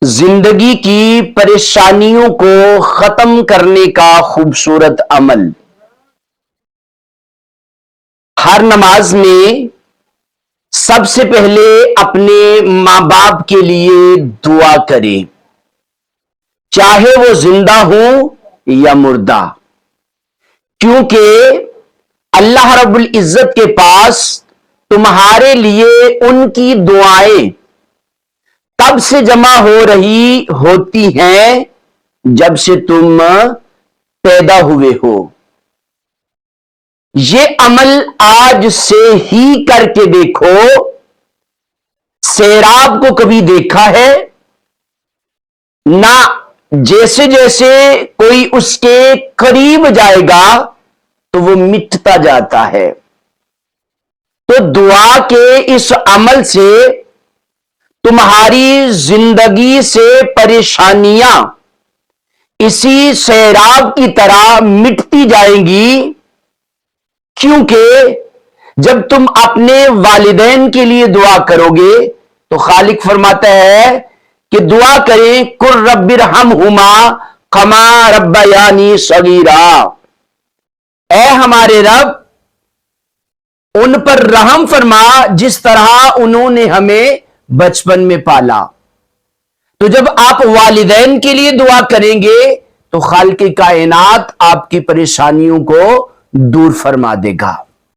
زندگی کی پریشانیوں کو ختم کرنے کا خوبصورت عمل۔ ہر نماز میں سب سے پہلے اپنے ماں باپ کے لیے دعا کریں، چاہے وہ زندہ ہوں یا مردہ، کیونکہ اللہ رب العزت کے پاس تمہارے لیے ان کی دعائیں تب سے جمع ہو رہی ہوتی ہیں جب سے تم پیدا ہوئے ہو۔ یہ عمل آج سے ہی کر کے دیکھو۔ سیراب کو کبھی دیکھا ہے؟ نہ، جیسے جیسے کوئی اس کے قریب جائے گا تو وہ مٹتا جاتا ہے۔ تو دعا کے اس عمل سے تمہاری زندگی سے پریشانیاں اسی سیراب کی طرح مٹتی جائیں گی، کیونکہ جب تم اپنے والدین کے لیے دعا کرو گے تو خالق فرماتا ہے کہ دعا کریں قل رب ارحمہما کما ربیانی صغیرا، اے ہمارے رب ان پر رحم فرما جس طرح انہوں نے ہمیں بچپن میں پالا۔ تو جب آپ والدین کے لیے دعا کریں گے تو خالق کائنات آپ کی پریشانیوں کو دور فرما دے گا۔